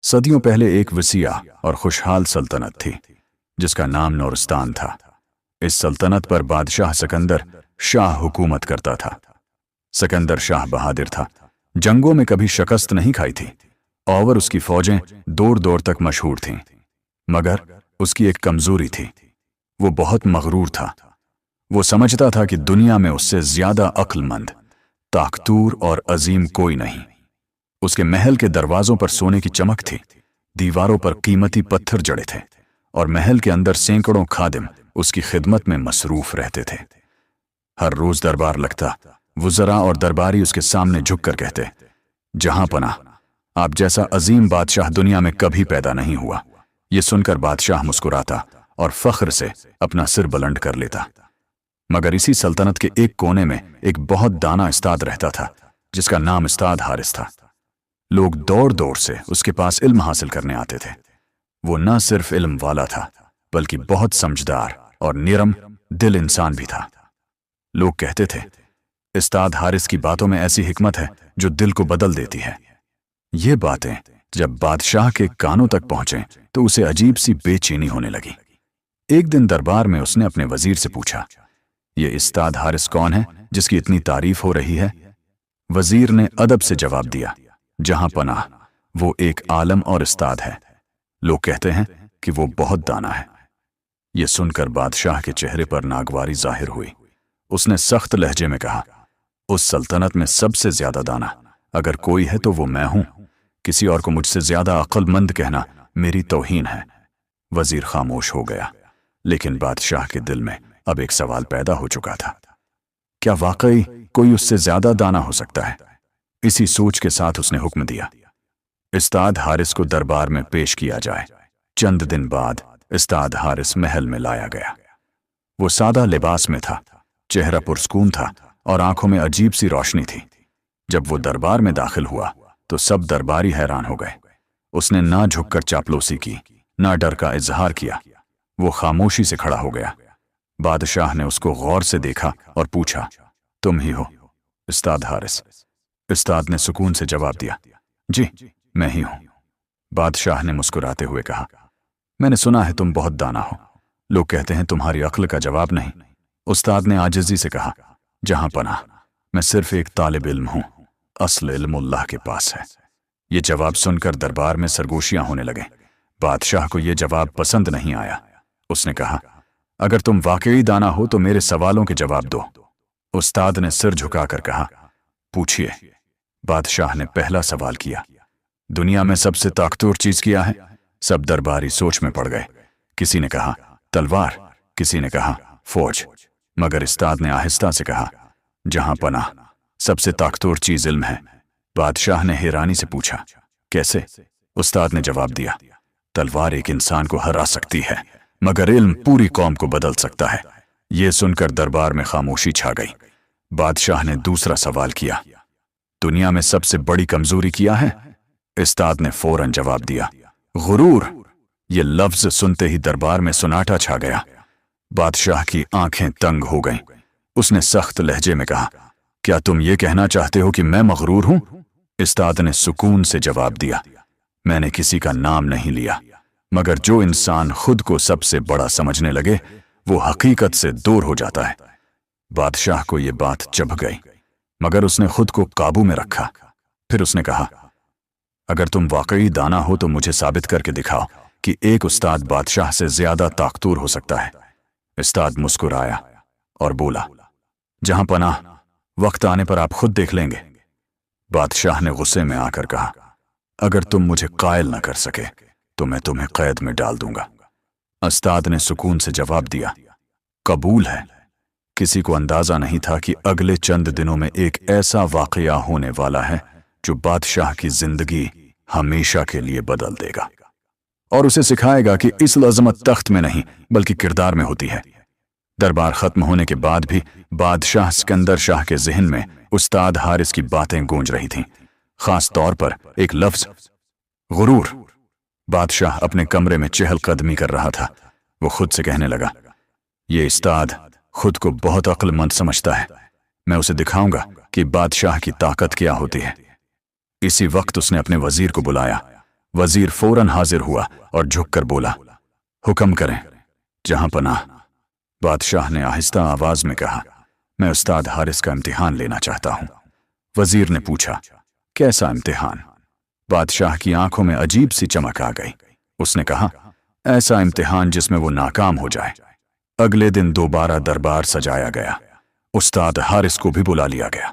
सदियों पहले एक वसीया और खुशहाल सल्तनत थी जिसका नाम नूरस्तान था। इस सल्तनत पर बादशाह सिकंदर शाह हुकूमत करता था। सिकंदर शाह बहादुर था, जंगों में कभी शिकस्त नहीं खाई थी और उसकी फौजें दूर दूर तक मशहूर थीं। मगर उसकी एक कमजोरी थी, वो बहुत मगरूर था। वो समझता था कि दुनिया में उससे ज्यादा अक्लमंद, ताकतूर और अजीम कोई नहीं। उसके महल के दरवाजों पर सोने की चमक थी, दीवारों पर कीमती पत्थर जड़े थे और महल के अंदर सैकड़ों खादिम उसकी खिदमत में मसरूफ रहते थे। हर रोज दरबार लगता, वुज़रा और दरबारी उसके सामने झुककर कहते, जहां पनाह, आप जैसा अजीम बादशाह दुनिया में कभी पैदा नहीं हुआ। ये सुनकर बादशाह मुस्कुराता और फख्र से अपना सिर बुलंद कर लेता। मगर इसी सल्तनत के एक कोने में एक बहुत दाना उस्ताद रहता था जिसका नाम उस्ताद हारिस था। लोग दौड़ दौड़ से उसके पास इल्म हासिल करने आते थे। वो न सिर्फ इल्म वाला था बल्कि बहुत समझदार और निरम दिल इंसान भी था। लोग कहते थे, उस्ताद हारिस की बातों में ऐसी हिकमत है जो दिल को बदल देती है। ये बातें जब बादशाह के कानों तक पहुंचे तो उसे अजीब सी बेचैनी होने लगी। एक दिन दरबार में उसने अपने वजीर से पूछा, ये उस्ताद हारिस कौन है जिसकी इतनी तारीफ हो रही है? वजीर ने अदब से जवाब दिया, जहां पनाह, वो एक आलम और उस्ताद है। लोग कहते हैं कि वो बहुत दाना है। ये सुनकर बादशाह के चेहरे पर नागवारी जाहिर हुई। उसने सख्त लहजे में कहा, उस सल्तनत में सबसे ज्यादा दाना अगर कोई है तो वो मैं हूं। किसी और को मुझसे ज्यादा अक्लमंद कहना मेरी तौहीन है। वजीर खामोश हो गया, लेकिन बादशाह के दिल में अब एक सवाल पैदा हो चुका था, क्या वाकई कोई उससे ज्यादा दाना हो सकता है? इसी सोच के साथ उसने हुक्म दिया, उस्ताद हारिस को दरबार में पेश किया जाए। चंद दिन बाद उस्ताद हारिस महल में लाया गया। वो सादा लिबास में था, चेहरा पुरस्कून था और आंखों में अजीब सी रोशनी थी। जब वो दरबार में दाखिल हुआ तो सब दरबारी हैरान हो गए। उसने ना झुककर चापलूसी की, ना डर का इजहार किया। वो खामोशी से खड़ा हो गया। बादशाह ने उसको गौर से देखा और पूछा, तुम ही हो उस्ताद हारिस? उस्ताद ने सुकून से जवाब दिया, जी मैं ही हूं। बादशाह ने मुस्कुराते हुए कहा, मैंने सुना है तुम बहुत दाना हो। लोग कहते हैं तुम्हारी अक्ल का जवाब नहीं। उस्ताद ने आजिज़ी से कहा, जहां पनाह, मैं सिर्फ एक तालिब इल्म हूं, असल इल्म अल्लाह के पास है। ये जवाब सुनकर दरबार में सरगोशियां होने लगे। बादशाह को यह जवाब पसंद नहीं आया। उसने कहा, अगर तुम वाकई दाना हो तो मेरे सवालों के जवाब दो। उस्ताद ने सिर झुकाकर कहा, पूछिए। बादशाह ने पहला सवाल किया, दुनिया में सबसे ताकतवर चीज क्या है? सब दरबारी सोच में पड़ गए। किसी ने कहा तलवार, किसी ने कहा फौज, मगर उस्ताद ने आहिस्ता से कहा, जहां पनाह, सबसे ताकतवर चीज इल्म है। बादशाह ने हैरानी से पूछा, कैसे? उस्ताद ने जवाब दिया, तलवार एक इंसान को हरा सकती है मगर इल्म पूरी कौम को बदल सकता है। यह सुनकर दरबार में खामोशी छा गई। बादशाह ने दूसरा सवाल किया, दुनिया में सबसे बड़ी कमजोरी क्या है? उस्ताद ने फौरन जवाब दिया, गुरूर। ये लफ्ज सुनते ही दरबार में सुनाटा छा गया। बादशाह की आंखें तंग हो गईं। उसने सख्त लहजे में कहा, क्या तुम ये कहना चाहते हो कि मैं मगरूर हूं? उस्ताद ने सुकून से जवाब दिया, मैंने किसी का नाम नहीं लिया, मगर जो इंसान खुद को सबसे बड़ा समझने लगे वो हकीकत से दूर हो जाता है। बादशाह को यह बात चभ गई, मगर उसने खुद को काबू में रखा। फिर उसने कहा, अगर तुम वाकई दाना हो तो मुझे साबित करके दिखाओ कि एक उस्ताद बादशाह से ज्यादा ताकतूर हो सकता है। उस्ताद मुस्कुराया और बोला, जहां पनाह, वक्त आने पर आप खुद देख लेंगे। बादशाह ने गुस्से में आकर कहा, अगर तुम मुझे कायल न कर सके तो मैं तुम्हें कैद में डाल दूंगा। उस्ताद ने सुकून से जवाब दिया, कबूल है। किसी को अंदाजा नहीं था कि अगले चंद दिनों में एक ऐसा वाकया होने वाला है जो बादशाह की जिंदगी हमेशा के लिए बदल देगा और उसे सिखाएगा कि इस अज़मत तख्त में नहीं बल्कि किरदार में होती है। दरबार खत्म होने के बाद भी बादशाह सिकंदर शाह के जहन में उस्ताद हारिस की बातें गूंज रही थीं, खास तौर पर एक लफ्ज, गुरूर। बादशाह अपने कमरे में चहलकदमी कर रहा था। वो खुद से कहने लगा, ये उस्ताद खुद को बहुत अक्लमंद समझता है। मैं उसे दिखाऊंगा कि बादशाह की ताकत क्या होती है। इसी वक्त उसने अपने वजीर को बुलाया। वजीर फौरन हाजिर हुआ और झुककर बोला, हुक्म करें जहां पनाह। बादशाह ने आहिस्ता आवाज में कहा, मैं उस्ताद हारिस का इम्तिहान लेना चाहता हूं। वजीर ने पूछा, कैसा इम्तिहान? बादशाह की आंखों में अजीब सी चमक आ गई। उसने कहा, ऐसा इम्तिहान जिसमें वो नाकाम हो जाए। अगले दिन दोबारा दरबार सजाया गया। उस्ताद हारिस को भी बुला लिया गया।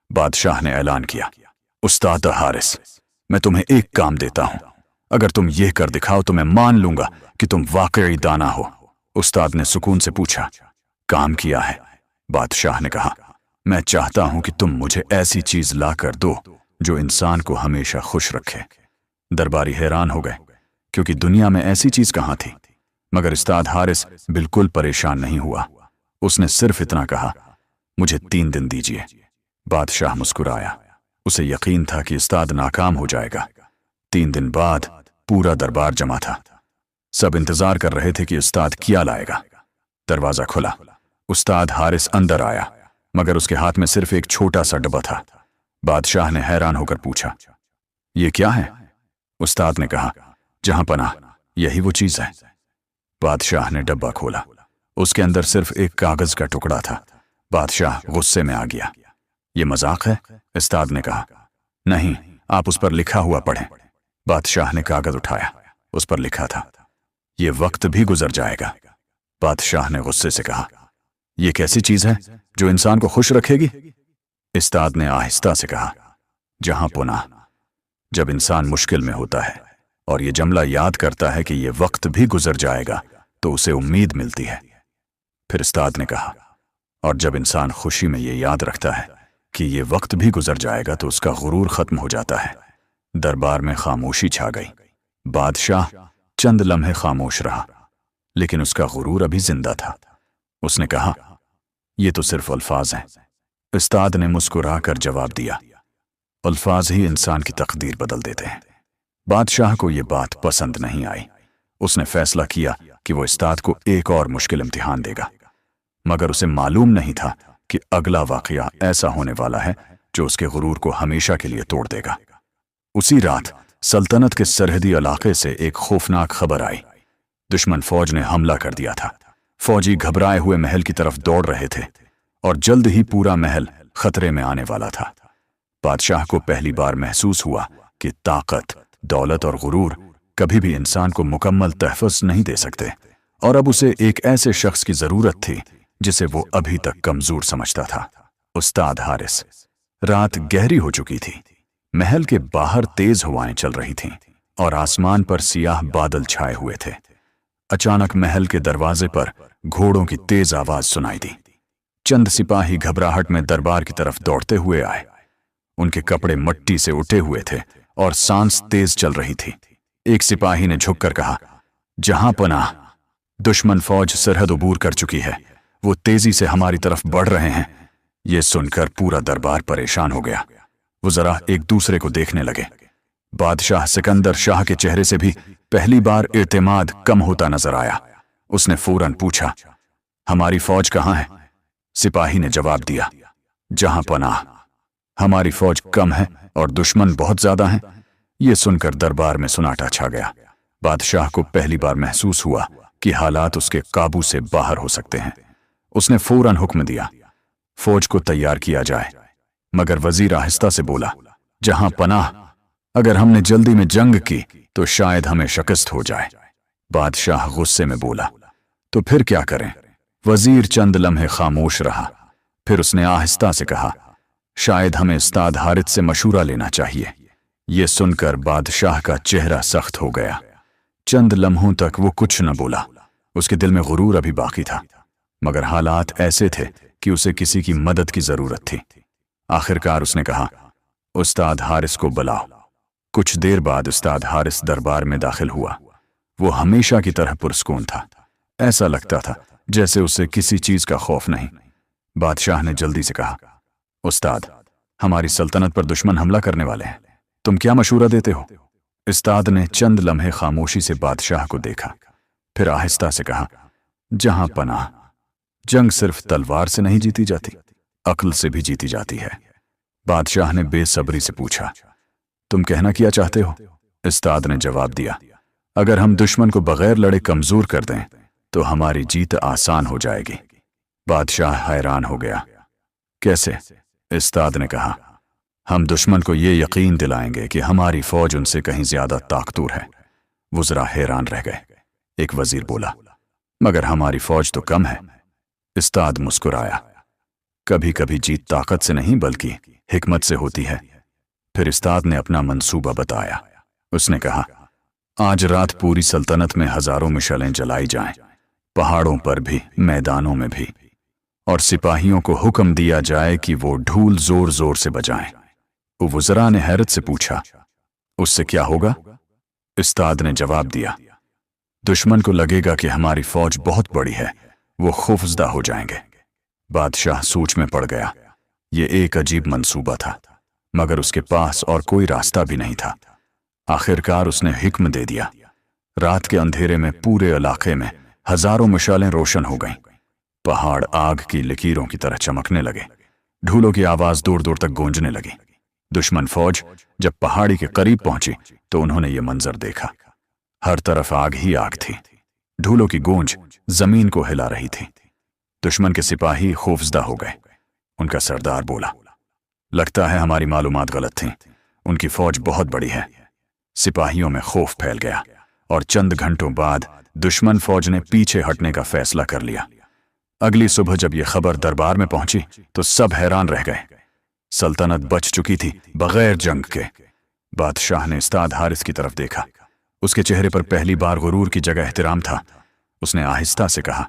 बादशाह ने ऐलान किया, उस्ताद हारिस, मैं तुम्हें एक काम देता हूं। अगर तुम ये कर दिखाओ तो मैं मान लूंगा कि तुम वाकई दाना हो। उस्ताद ने सुकून से पूछा, काम किया है? बादशाह ने कहा, मैं चाहता हूं कि तुम मुझे ऐसी चीज ला कर दो जो इंसान को हमेशा खुश रखे। दरबारी हैरान हो गए, क्योंकि दुनिया में ऐसी चीज कहां थी। मगर उस्ताद हारिस बिल्कुल परेशान नहीं हुआ। उसने सिर्फ इतना कहा, मुझे 3 दिन दीजिए। बादशाह मुस्कुराया। उसे यकीन था कि उस्ताद नाकाम हो जाएगा। 3 दिन बाद पूरा दरबार जमा था। सब इंतजार कर रहे थे कि उस्ताद क्या लाएगा। दरवाजा खुला। उस्ताद हारिस अंदर आया, मगर उसके हाथ में सिर्फ एक छोटा सा डब्बा था। बादशाह ने हैरान होकर पूछा, ये क्या है? उस्ताद ने कहा, जहां पनाह, यही वो चीज है। बादशाह ने डब्बा खोला। उसके अंदर सिर्फ एक कागज का टुकड़ा था। बादशाह गुस्से में आ गया। ये मजाक है? उस्ताद ने कहा, नहीं, आप उस पर लिखा हुआ पढ़ें। बादशाह ने कागज उठाया। उस पर लिखा था, ये वक्त भी गुजर जाएगा। बादशाह ने गुस्से से कहा, ये कैसी चीज है जो इंसान को खुश रखेगी? उस्ताद ने आहिस्ता से कहा, जहां पुनाह, जब इंसान मुश्किल में होता है और ये जुमला याद करता है कि ये वक्त भी गुजर जाएगा तो उसे उम्मीद मिलती है। फिर उस्ताद ने कहा, और जब इंसान खुशी में ये याद रखता है कि ये वक्त भी गुजर जाएगा तो उसका गुरूर खत्म हो जाता है। दरबार में खामोशी छा गई। बादशाह चंद लम्हे खामोश रहा, लेकिन उसका गुरूर अभी जिंदा था। उसने कहा, ये तो सिर्फ अल्फाज हैं। उस्ताद ने मुस्कुराकर जवाब दिया, अल्फाज ही इंसान की तकदीर बदल देते हैं। बादशाह को यह बात पसंद नहीं आई। उसने फैसला किया कि वो उस्ताद को एक और मुश्किल इम्तिहान देगा, मगर उसे मालूम नहीं था कि अगला वाकया ऐसा होने वाला है जो उसके गुरूर को हमेशा के लिए तोड़ देगा। उसी रात सल्तनत के सरहदी इलाके से एक खौफनाक खबर आई। दुश्मन फौज ने हमला कर दिया था। फौजी घबराए हुए महल की तरफ दौड़ रहे थे और जल्द ही पूरा महल खतरे में आने वाला था। बादशाह को पहली बार महसूस हुआ कि ताकत, दौलत और गुरूर कभी भी इंसान को मुकम्मल तहफ़्फ़ुज़ नहीं दे सकते, और अब उसे एक ऐसे शख्स की जरूरत थी जिसे वो अभी तक कमजोर समझता था, उस्ताद हारिस। रात गहरी हो चुकी थी। महल के बाहर तेज हवाएं चल रही थीं और आसमान पर सियाह बादल छाए हुए थे। अचानक महल के दरवाजे पर घोड़ों की तेज आवाज सुनाई दी। चंद सिपाही घबराहट में दरबार की तरफ दौड़ते हुए आए। उनके कपड़े मट्टी से उठे हुए थे और सांस तेज चल रही थी। एक सिपाही ने झुककर कहा, जहां पनाह, दुश्मन फौज सरहद अबूर कर चुकी है। वो तेजी से हमारी तरफ बढ़ रहे हैं। ये सुनकर पूरा दरबार परेशान हो गया। वो जरा एक दूसरे को देखने लगे। बादशाह सिकंदर शाह के चेहरे से भी पहली बार इत्तेमाद कम होता नजर आया। उसने फौरन पूछा, हमारी फौज कहां है? सिपाही ने जवाब दिया, जहां पनाह, हमारी फौज कम है और दुश्मन बहुत ज्यादा हैं। ये सुनकर दरबार में सुनाटा छा गया। बादशाह को पहली बार महसूस हुआ कि हालात उसके काबू से बाहर हो सकते हैं। उसने फौरन हुक्म दिया, फौज को तैयार किया जाए। मगर वजीर आहिस्ता से बोला, जहां पनाह, अगर हमने जल्दी में जंग की तो शायद हमें शिकस्त हो जाए। बादशाह गुस्से में बोला, तो फिर क्या करें? वजीर चंद लम्हे खामोश रहा। फिर उसने आहिस्ता से कहा, शायद हमें उस्ताद हारिस से मशूरा लेना चाहिए। यह सुनकर बादशाह का चेहरा सख्त हो गया। चंद लम्हों तक वो कुछ न बोला। उसके दिल में गुरूर अभी बाकी था, मगर हालात ऐसे थे कि उसे किसी की मदद की जरूरत थी। आखिरकार उसने कहा, उस्ताद हारिस को बुलाओ। कुछ देर बाद उस्ताद हारिस दरबार में दाखिल हुआ। वो हमेशा की तरह पुरस्कून था। ऐसा लगता था जैसे उसे किसी चीज का खौफ नहीं। बादशाह ने जल्दी से कहा, उस्ताद, हमारी सल्तनत पर दुश्मन हमला करने वाले हैं। तुम क्या मशूरा देते हो? उस्ताद ने चंद लम्हे खामोशी से बादशाह को देखा, फिर आहिस्ता से कहा, जहां पनाह, जंग सिर्फ तलवार से नहीं जीती जाती, अक्ल से भी जीती जाती है। बादशाह ने बेसब्री से पूछा, तुम कहना क्या चाहते हो? استاد نے جواب دیا، اگر ہم دشمن کو بغیر لڑے کمزور کر دیں تو ہماری جیت آسان ہو جائے گی۔ بادشاہ حیران ہو گیا۔ کیسے؟ استاد نے کہا، ہم دشمن کو یہ یقین دلائیں گے کہ ہماری فوج ان سے کہیں زیادہ طاقتور ہے۔ وزراء حیران رہ گئے۔ ایک وزیر بولا، مگر ہماری فوج تو کم ہے۔ استاد مسکرایا، کبھی کبھی جیت طاقت سے نہیں بلکہ حکمت سے ہوتی ہے۔ پھر استاد نے اپنا منصوبہ بتایا۔ اس نے کہا، آج رات پوری سلطنت میں ہزاروں مشعلیں جلائی جائیں، پہاڑوں پر بھی، میدانوں میں بھی، اور سپاہیوں کو حکم دیا جائے کہ وہ ڈھول زور زور سے بجائیں۔ وزراء نے حیرت سے پوچھا، اس سے کیا ہوگا؟ استاد نے جواب دیا، دشمن کو لگے گا کہ ہماری فوج بہت بڑی ہے، وہ خوفزدہ ہو جائیں گے۔ بادشاہ سوچ میں پڑ گیا۔ یہ ایک عجیب منصوبہ تھا، مگر اس کے پاس اور کوئی راستہ بھی نہیں تھا۔ آخرکار اس نے حکم دے دیا۔ رات کے اندھیرے میں پورے علاقے میں ہزاروں مشعلیں روشن ہو گئیں۔ پہاڑ آگ کی لکیروں کی طرح چمکنے لگے، ڈھولوں کی آواز دور دور تک گونجنے لگی۔ دشمن فوج جب پہاڑی کے قریب پہنچی تو انہوں نے یہ منظر دیکھا۔ ہر طرف آگ ہی آگ تھی، ڈھولوں کی گونج زمین کو ہلا رہی تھی۔ دشمن کے سپاہی خوفزدہ ہو گئے۔ ان کا سردار بولا، لگتا ہے ہماری معلومات غلط تھیں، ان کی فوج بہت بڑی ہے۔ سپاہیوں میں خوف پھیل گیا اور چند گھنٹوں بعد دشمن فوج نے پیچھے ہٹنے کا فیصلہ کر لیا۔ اگلی صبح جب یہ خبر دربار میں پہنچی تو سب حیران رہ گئے۔ سلطنت بچ چکی تھی بغیر جنگ کے۔ بادشاہ نے استاد حارث کی طرف دیکھا۔ اس کے چہرے پر پہلی بار غرور کی جگہ احترام تھا۔ اس نے آہستہ سے کہا،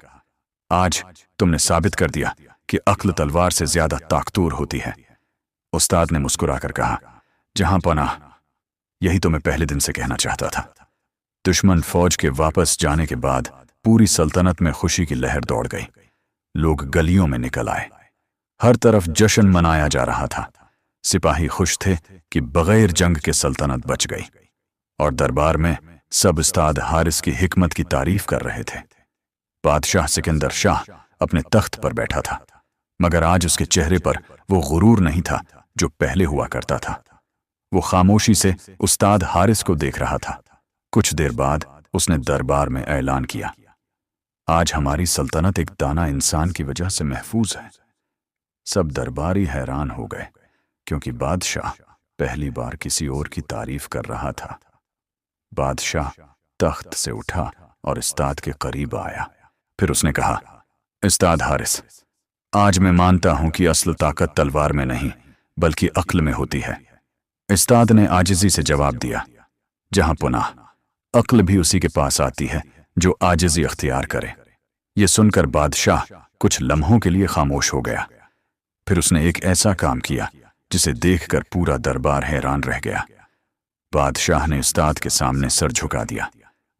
آج تم نے ثابت کر دیا کہ عقل تلوار سے زیادہ طاقتور ہوتی ہے۔ استاد نے مسکرا کر کہا، جہاں پناہ، یہی تو میں پہلے دن سے کہنا چاہتا تھا۔ دشمن فوج کے واپس جانے کے بعد پوری سلطنت میں خوشی کی لہر دوڑ گئی۔ لوگ گلیوں میں نکل آئے، ہر طرف جشن منایا جا رہا تھا۔ سپاہی خوش تھے کہ بغیر جنگ کے سلطنت بچ گئی، اور دربار میں سب استاد حارث کی حکمت کی تعریف کر رہے تھے۔ بادشاہ سکندر شاہ اپنے تخت پر بیٹھا تھا، مگر آج اس کے چہرے پر وہ غرور نہیں تھا جو پہلے ہوا کرتا تھا۔ وہ خاموشی سے استاد حارث کو دیکھ رہا تھا۔ کچھ دیر بعد اس نے دربار میں اعلان کیا، آج ہماری سلطنت ایک دانا انسان کی وجہ سے محفوظ ہے۔ سب درباری حیران ہو گئے، کیونکہ بادشاہ پہلی بار کسی اور کی تعریف کر رہا تھا۔ بادشاہ تخت سے اٹھا اور استاد کے قریب آیا۔ پھر اس نے کہا، استاد حارث، آج میں مانتا ہوں کہ اصل طاقت تلوار میں نہیں بلکہ عقل میں ہوتی ہے۔ استاد نے عاجزی سے جواب دیا، جہاں پناہ، عقل بھی اسی کے پاس آتی ہے جو عاجزی اختیار کرے۔ یہ سن کر بادشاہ کچھ لمحوں کے لیے خاموش ہو گیا۔ پھر اس نے ایک ایسا کام کیا جسے دیکھ کر پورا دربار حیران رہ گیا۔ بادشاہ نے استاد کے سامنے سر جھکا دیا۔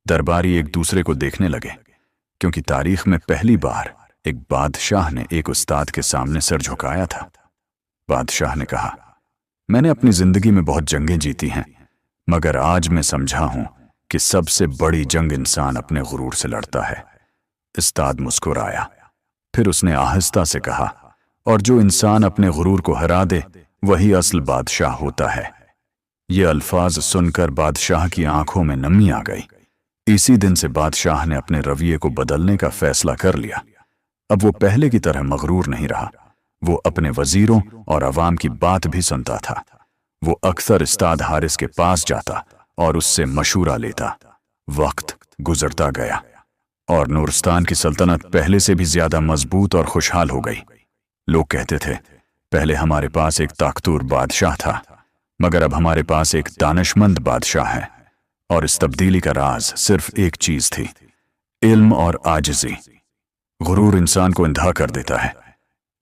درباری ایک دوسرے کو دیکھنے لگے، کیونکہ تاریخ میں پہلی بار ایک بادشاہ نے ایک استاد کے سامنے سر جھکایا تھا۔ بادشاہ نے کہا، میں نے اپنی زندگی میں بہت جنگیں جیتی ہیں، مگر آج میں سمجھا ہوں کہ سب سے بڑی جنگ انسان اپنے غرور سے لڑتا ہے۔ استاد مسکرایا۔ پھر اس نے آہستہ سے کہا، اور جو انسان اپنے غرور کو ہرا دے وہی اصل بادشاہ ہوتا ہے۔ یہ الفاظ سن کر بادشاہ کی آنکھوں میں نمی آ گئی۔ اسی دن سے بادشاہ نے اپنے رویے کو بدلنے کا فیصلہ کر لیا۔ اب وہ پہلے کی طرح مغرور نہیں رہا۔ وہ اپنے وزیروں اور عوام کی بات بھی سنتا تھا۔ وہ اکثر استاد حارث کے پاس جاتا اور اس سے مشورہ لیتا۔ وقت گزرتا گیا اور نورستان کی سلطنت پہلے سے بھی زیادہ مضبوط اور خوشحال ہو گئی۔ لوگ کہتے تھے، پہلے ہمارے پاس ایک طاقتور بادشاہ تھا، مگر اب ہمارے پاس ایک دانشمند بادشاہ ہے، اور اس تبدیلی کا راز صرف ایک چیز تھی، علم اور عاجزی۔ غرور انسان کو اندھا کر دیتا ہے،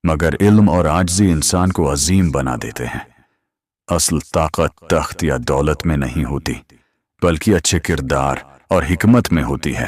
مگر علم اور عاجزی انسان کو عظیم بنا دیتے ہیں۔ اصل طاقت تخت یا دولت میں نہیں ہوتی، بلکہ اچھے کردار اور حکمت میں ہوتی ہے۔